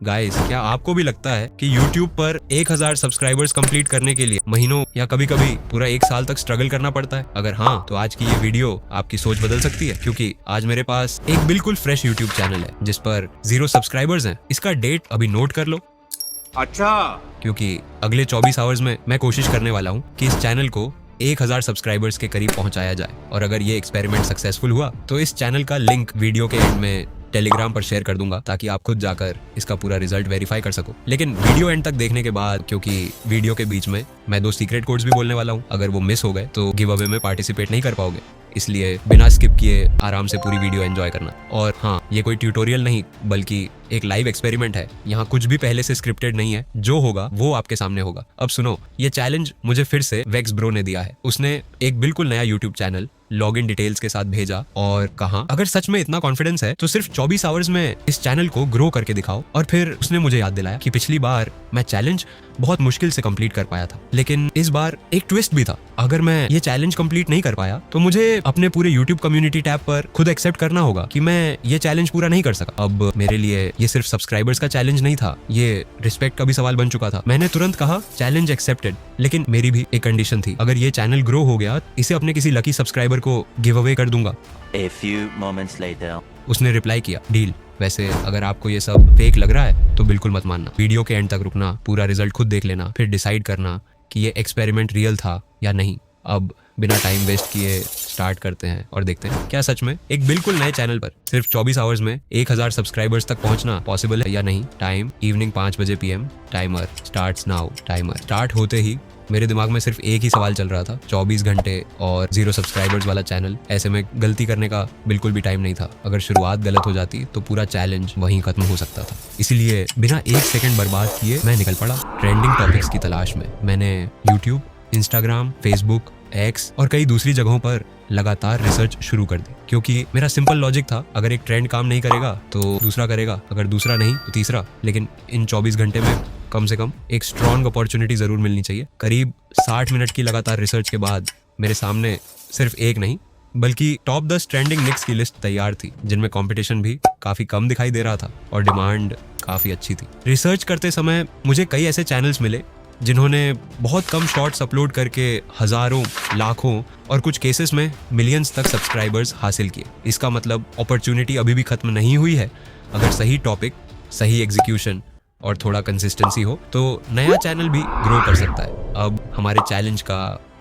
Guys, क्या आपको भी लगता है कि YouTube पर 1000 सब्सक्राइबर्स कंप्लीट करने के लिए महीनों या कभी कभी पूरा 1 साल तक स्ट्रगल करना पड़ता है? अगर हाँ, तो आज की ये वीडियो आपकी सोच बदल सकती है, क्योंकि आज मेरे पास एक बिल्कुल फ्रेश YouTube चैनल है जिस पर 0 सब्सक्राइबर्स हैं। इसका डेट अभी नोट कर लो। अच्छा, क्योंकि अगले 24 आवर्स में मैं कोशिश करने वाला हूँ कि इस चैनल को 1000 सब्सक्राइबर्स के करीब पहुंचाया जाए। और अगर ये एक्सपेरिमेंट सक्सेसफुल हुआ तो इस चैनल का लिंक वीडियो के एंड में टेलीग्राम पर शेयर कर दूंगा, ताकि आप खुद जाकर इसका पूरा रिजल्ट वेरीफाई कर सको। लेकिन वीडियो एंड तक देखने के बाद, क्योंकि वीडियो के बीच में मैं 2 सीक्रेट कोड्स भी बोलने वाला हूँ, अगर वो मिस हो गए तो गिव अवे में पार्टिसिपेट नहीं कर पाओगे। इसलिए बिना स्किप किए आराम से पूरी वीडियो एंजॉय करना। और हाँ, ये कोई ट्यूटोरियल नहीं बल्कि एक लाइव एक्सपेरिमेंट है। यहाँ कुछ भी पहले से स्क्रिप्टेड नहीं है, जो होगा वो आपके सामने होगा। अब सुनो, ये चैलेंज मुझे फिर से वेक्स ब्रो ने दिया है। उसने एक बिल्कुल नया यूट्यूब चैनल लॉगिन डिटेल्स के साथ भेजा और कहा, अगर सच में इतना कॉन्फिडेंस है तो सिर्फ 24 आवर्स में इस चैनल को ग्रो करके दिखाओ। और फिर उसने मुझे याद दिलाया कि पिछली बार मैं चैलेंज बहुत मुश्किल से कंप्लीट कर पाया था, लेकिन इस बार एक ट्विस्ट भी था। अगर मैं ये चैलेंज कंप्लीट नहीं कर पाया तो मुझे अपने पूरे यूट्यूब कम्युनिटी टैब पर खुद एक्सेप्ट करना होगा कि मैं ये चैलेंज पूरा नहीं कर सका। अब मेरे लिए ये सिर्फ सब्सक्राइबर्स का चैलेंज नहीं था, ये रिस्पेक्ट का भी सवाल बन चुका था। मैंने तुरंत कहा चैलेंज एक्सेप्टेड, लेकिन मेरी भी एक कंडीशन थी। अगर ये चैनल ग्रो हो गया, इसे अपने किसी लकी सब्सक्राइबर को गिव अवे कर दूंगा। A few moments later. उसने रिप्लाई किया, डील। वैसे अगर आपको ये सब फेक लग रहा है तो बिल्कुल मत मानना, वीडियो के एंड तक रुकना, पूरा रिजल्ट खुद देख लेना, फिर डिसाइड करना कि ये एक्सपेरिमेंट रियल था या नहीं। अब बिना टाइम वेस्ट किए स्टार्ट करते हैं और देखते हैं क्या सच में एक बिल्कुल नए चैनल पर सिर्फ 24 आवर्स में 1000 सब्सक्राइबर्स तक पहुंचना पॉसिबल है या नहीं। टाइम इवनिंग 5 बजे PM। Timer starts now. Timer start होते ही मेरे दिमाग में सिर्फ एक ही सवाल चल रहा था, 24 घंटे और 0 सब्सक्राइबर्स वाला चैनल। ऐसे में गलती करने का बिल्कुल भी टाइम नहीं था। अगर शुरुआत गलत हो जाती तो पूरा चैलेंज वहीं खत्म हो सकता था। इसलिए बिना 1 सेकंड बर्बाद किए मैं निकल पड़ा ट्रेंडिंग टॉपिक्स की तलाश में। मैंने यूट्यूब, इंस्टाग्राम, फेसबुक, एक्स और कई दूसरी जगहों पर लगातार रिसर्च शुरू कर दी, क्योंकि मेरा सिंपल लॉजिक था, अगर एक ट्रेंड काम नहीं करेगा तो दूसरा करेगा, अगर दूसरा नहीं तो तीसरा। लेकिन इन 24 घंटे में कम से कम एक स्ट्रॉन्ग अपॉर्चुनिटी जरूर मिलनी चाहिए। करीब 60 मिनट की लगातार रिसर्च के बाद मेरे सामने सिर्फ एक नहीं बल्कि टॉप 10 ट्रेंडिंग निक्स की लिस्ट तैयार थी, जिनमें कंपटीशन भी काफी कम दिखाई दे रहा था और डिमांड काफी अच्छी थी। रिसर्च करते समय मुझे कई ऐसे चैनल्स मिले जिन्होंने बहुत कम शॉर्ट्स अपलोड करके हजारों, लाखों और कुछ केसेस में मिलियंस तक सब्सक्राइबर्स हासिल किए। इसका मतलब अपॉर्चुनिटी अभी भी खत्म नहीं हुई है। अगर सही टॉपिक, सही एग्जीक्यूशन और थोड़ा कंसिस्टेंसी हो तो नया चैनल भी ग्रो कर सकता है। अब हमारे चैलेंज का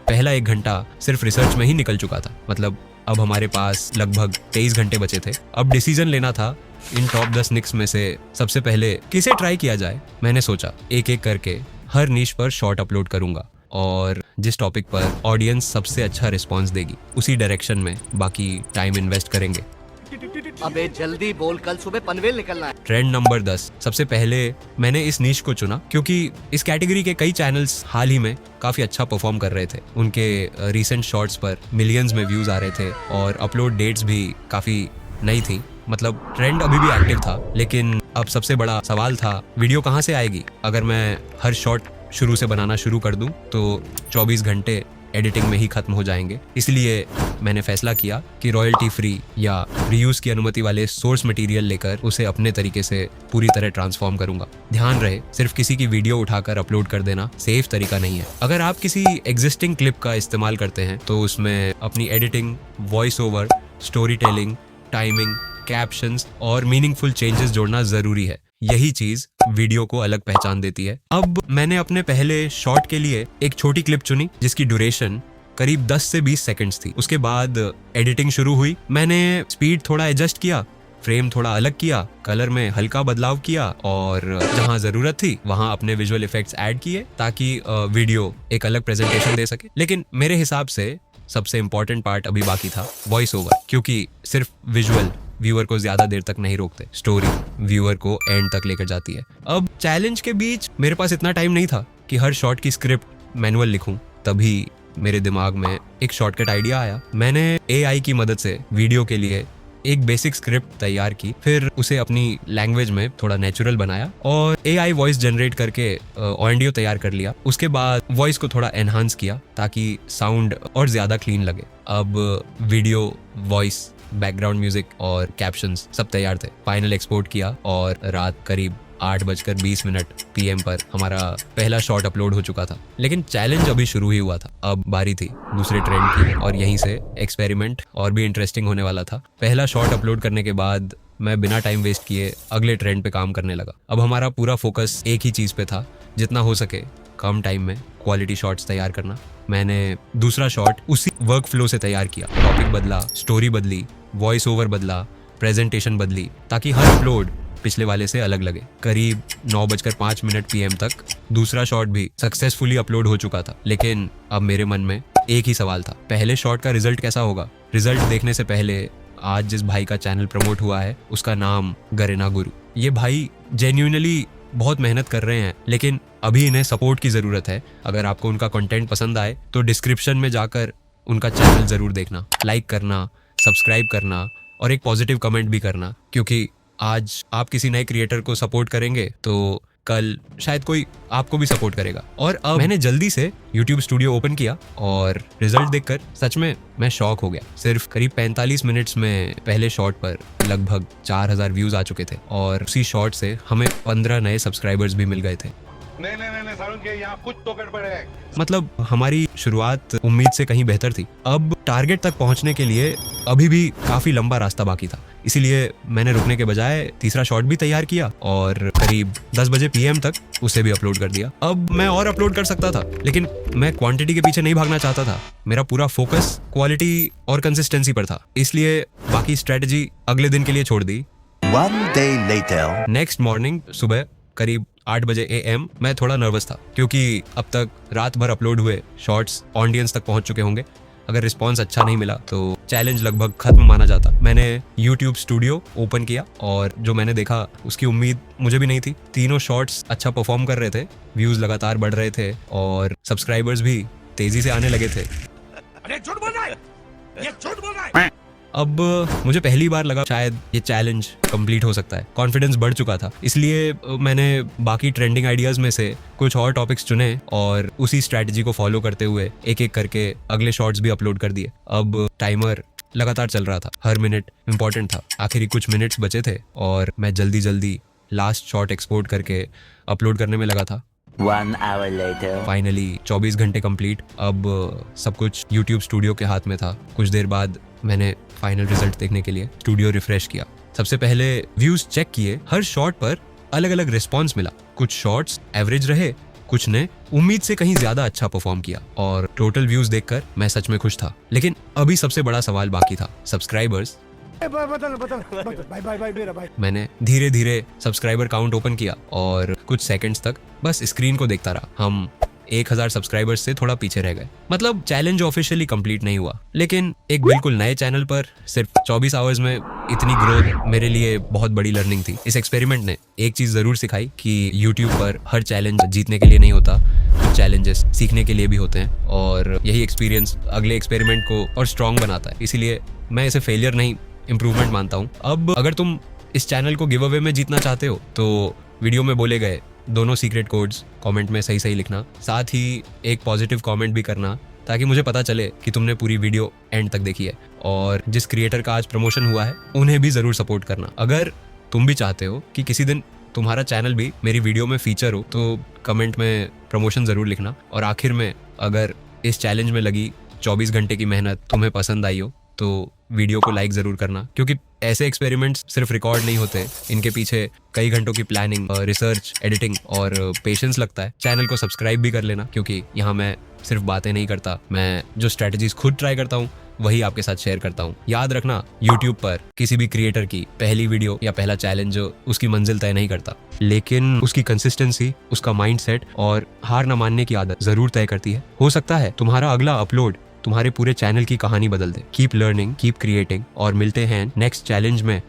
पहला 1 घंटा सिर्फ रिसर्च में ही निकल चुका था। मतलब अब हमारे पास लगभग 23 घंटे बचे थे। अब डिसीजन लेना था इन टॉप 10 निक्स में से सबसे पहले किसे ट्राई किया जाए। मैंने सोचा एक एक करके हर नीश पर शॉर्ट अपलोड करूंगा और जिस टॉपिक पर ऑडियंस सबसे अच्छा रिस्पॉन्स देगी उसी डायरेक्शन में बाकी टाइम इन्वेस्ट करेंगे। अबे जल्दी बोल, कल सुबह पनवेल निकलना है। Trend number 10। सबसे पहले मैंने इस नीश को चुना क्योंकि इस कैटेगरी के कई चैनल्स हाल ही में काफी अच्छा परफॉर्म कर रहे थे। उनके रीसेंट शॉर्ट्स पर मिलियंस में व्यूज आ रहे थे और अपलोड डेट्स भी काफी नई थी। मतलब ट्रेंड अभी भी एक्टिव था, लेकिन अब सबसे बड़ा सवाल था वीडियो कहाँ से आएगी। अगर मैं हर शॉट शुरू से बनाना शुरू कर दूं तो 24 घंटे एडिटिंग में ही खत्म हो जाएंगे। इसलिए मैंने फैसला किया कि रॉयल्टी फ्री या रीयूज की अनुमति वाले सोर्स मटेरियल लेकर उसे अपने तरीके से पूरी तरह ट्रांसफॉर्म करूंगा। ध्यान रहे, सिर्फ किसी की वीडियो उठाकर अपलोड कर देना सेफ तरीका नहीं है। अगर आप किसी एग्जिस्टिंग क्लिप का इस्तेमाल करते हैं तो उसमें अपनी editing, voice over, story telling, timing, captions और मीनिंगफुल चेंजेस जोड़ना जरूरी है। यही चीज वीडियो को अलग पहचान देती है। अब मैंने अपने पहले शॉट के लिए एक छोटी क्लिप चुनी जिसकी ड्यूरेशन करीब 10 से 20 सेकंड्स थी। उसके बाद एडिटिंग शुरू हुई। मैंने स्पीड थोड़ा एडजस्ट किया, फ्रेम थोड़ा अलग किया, कलर में हल्का बदलाव किया और जहां जरूरत थी वहां अपने विजुअल इफेक्ट्स ऐड किए ताकि वीडियो एक अलग प्रेजेंटेशन दे सके। लेकिन मेरे हिसाब से सबसे इंपॉर्टेंट पार्ट अभी बाकी था, वॉइस ओवर, क्योंकि सिर्फ विजुअल व्यूअर को ज्यादा देर तक नहीं रोकते, स्टोरी व्यूअर को एंड तक लेकर जाती है। अब चैलेंज के बीच मेरे पास इतना टाइम नहीं था कि हर शॉट की स्क्रिप्ट मैनुअल लिखूं। तभी मेरे दिमाग में एक शॉर्टकट आइडिया आया। मैंने AI की मदद से वीडियो के लिए एक बेसिक स्क्रिप्ट तैयार की, फिर उसे अपनी लैंग्वेज में थोड़ा नेचुरल बनाया और AI वॉइस जनरेट करके ऑडियो तैयार कर लिया। उसके बाद वॉइस को थोड़ा एनहांस किया ताकि साउंड और ज्यादा क्लीन लगे। अब वीडियो, वॉइस, बैकग्राउंड म्यूजिक और कैप्शंस सब तैयार थे। फाइनल एक्सपोर्ट किया और रात करीब 8:20 PM पर हमारा पहला शॉट अपलोड हो चुका था। लेकिन चैलेंज अभी शुरू ही हुआ था, अब बारी थी दूसरे ट्रेंड की और यहीं से एक्सपेरिमेंट और भी इंटरेस्टिंग होने वाला था। पहला शॉट अपलोड करने के बाद मैं बिना टाइम वेस्ट किए अगले ट्रेंड पे काम करने लगा। अब हमारा पूरा फोकस एक ही चीज़ पे था, जितना हो सके कम टाइम में क्वालिटी शॉट्स तैयार करना। मैंने दूसरा शॉट उसी वर्क फ्लो से तैयार किया, टॉपिक बदला, स्टोरी बदली, वॉइस ओवर बदला, प्रेजेंटेशन बदली, ताकि हर अपलोड पिछले वाले से अलग लगे। करीब 9:05 PM तक दूसरा शॉट भी सक्सेसफुली अपलोड हो चुका था। लेकिन अब मेरे मन में एक ही सवाल था, पहले शॉट का रिजल्ट कैसा होगा? रिजल्ट देखने से पहले आज जिस भाई का चैनल प्रमोट हुआ है उसका नाम गरेना गुरु। ये भाई जेन्युइनली बहुत मेहनत कर रहे हैं, लेकिन अभी इन्हें सपोर्ट की ज़रूरत है। अगर आपको उनका कंटेंट पसंद आए तो डिस्क्रिप्शन में जाकर उनका चैनल ज़रूर देखना, लाइक करना, सब्सक्राइब करना और एक पॉजिटिव कमेंट भी करना, क्योंकि आज आप किसी नए क्रिएटर को सपोर्ट करेंगे तो कल शायद कोई आपको भी सपोर्ट करेगा। और अब मैंने जल्दी से YouTube स्टूडियो ओपन किया और रिजल्ट देखकर सच में मैं शॉक हो गया। सिर्फ करीब 45 मिनट्स में पहले शॉट पर लगभग 4000 व्यूज आ चुके थे और उसी शॉट से हमें 15 नए सब्सक्राइबर्स भी मिल गए थे। नहीं सारुण के यहाँ कुछ तो गड़बड़ है। मतलब हमारी शुरुआत उम्मीद से कहीं बेहतर थी। अब टारगेट तक पहुंचने के लिए अभी भी काफी लंबा रास्ता बाकी था, इसीलिए मैंने रुकने के बजाय तीसरा शॉट भी तैयार किया और करीब 10 बजे PM तक उसे भी अपलोड कर दिया। अब मैं और अपलोड कर सकता था, लेकिन मैं क्वांटिटी के पीछे नहीं भागना चाहता था। मेरा पूरा फोकस क्वालिटी और कंसिस्टेंसी पर था, इसलिए बाकी स्ट्रेटजी अगले दिन के लिए छोड़ दी। One day later. Next morning सुबह करीब 8 बजे AM मैं थोड़ा नर्वस था, क्योंकि अब तक रात भर अपलोड हुए शॉर्ट्स ऑडियंस तक पहुंच चुके होंगे। अगर रिस्पांस अच्छा नहीं मिला तो चैलेंज लगभग खत्म माना जाता। मैंने YouTube स्टूडियो ओपन किया और जो मैंने देखा उसकी उम्मीद मुझे भी नहीं थी। तीनों शॉर्ट्स अच्छा परफॉर्म कर रहे थे, व्यूज लगातार बढ़ रहे थे और सब्सक्राइबर्स भी तेजी से आने लगे थे। अरे झूठ बोल रहा है, ये झूठ बोल रहा है। अब मुझे पहली बार लगा शायद ये चैलेंज कंप्लीट हो सकता है। कॉन्फिडेंस बढ़ चुका था, इसलिए मैंने बाकी ट्रेंडिंग आइडियाज में से कुछ और टॉपिक्स चुने और उसी स्ट्रैटेजी को फॉलो करते हुए एक एक करके अगले शॉर्ट्स भी अपलोड कर दिए। अब टाइमर लगातार चल रहा था, हर मिनट इम्पोर्टेंट था। आखिरी कुछ मिनट्स बचे थे और मैं जल्दी लास्ट शॉट एक्सपोर्ट करके अपलोड करने में लगा था। 1 hour later. फाइनली 24 घंटे कंप्लीट। अब सब कुछ YouTube स्टूडियो के हाथ में था। कुछ देर बाद मैंने फाइनल रिजल्ट देखने के लिए स्टूडियो रिफ्रेश किया। सबसे पहले व्यूज चेक किए। हर शॉट पर अलग अलग रिस्पॉन्स मिला। कुछ शॉट्स एवरेज रहे, कुछ ने उम्मीद से कहीं ज्यादा अच्छा परफॉर्म किया और टोटल व्यूज देखकर मैं सच में खुश था। लेकिन अभी सबसे बड़ा सवाल बाकी था, सब्सक्राइबर्स। मैंने धीरे धीरे सब्सक्राइबर काउंट ओपन किया और कुछ सेकंड्स तक बस स्क्रीन को देखता रहा। हम 1000 सब्सक्राइबर्स से थोड़ा पीछे रह गए। मतलब चैलेंज ऑफिशियली कंप्लीट नहीं हुआ, लेकिन एक बिल्कुल नए चैनल पर सिर्फ 24 आवर्स में इतनी ग्रोथ मेरे लिए बहुत बड़ी लर्निंग थी। इस एक्सपेरिमेंट ने एक चीज जरूर सिखाई कि YouTube पर हर चैलेंज जीतने के लिए नहीं होता, कुछ चैलेंजेस सीखने के लिए भी होते हैं और यही एक्सपीरियंस अगले एक्सपेरिमेंट को और स्ट्रॉन्ग बनाता है। इसीलिए मैं इसे फेलियर नहीं, इम्प्रूवमेंट मानता हूँ। अब अगर तुम इस चैनल को गिव अवे में जीतना चाहते हो तो वीडियो में बोले गए दोनों सीक्रेट कोड्स कमेंट में सही लिखना। साथ ही एक पॉजिटिव कमेंट भी करना, ताकि मुझे पता चले कि तुमने पूरी वीडियो एंड तक देखी है। और जिस क्रिएटर का आज प्रमोशन हुआ है उन्हें भी ज़रूर सपोर्ट करना। अगर तुम भी चाहते हो कि किसी दिन तुम्हारा चैनल भी मेरी वीडियो में फीचर हो तो कमेंट में प्रमोशन ज़रूर लिखना। और आखिर में, अगर इस चैलेंज में लगी 24 घंटे की मेहनत तुम्हें पसंद आई हो तो वीडियो को लाइक ज़रूर करना, क्योंकि ऐसे एक्सपेरिमेंट्स सिर्फ रिकॉर्ड नहीं होते, इनके पीछे कई घंटों की प्लानिंग, रिसर्च, एडिटिंग और पेशेंस लगता है। चैनल को सब्सक्राइब भी कर लेना, क्योंकि यहाँ मैं सिर्फ बातें नहीं करता, मैं जो स्ट्रैटेजीज खुद ट्राई करता हूँ वही आपके साथ शेयर करता हूँ। याद रखना, YouTube पर किसी भी क्रिएटर की पहली वीडियो या पहला चैलेंज उसकी मंजिल तय नहीं करता, लेकिन उसकी कंसिस्टेंसी, उसका माइंडसेट और हार न मानने की आदत जरूर तय करती है। हो सकता है तुम्हारा अगला अपलोड तुम्हारे पूरे चैनल की कहानी बदल दे। कीप लर्निंग, कीप क्रिएटिंग और मिलते हैं नेक्स्ट चैलेंज में।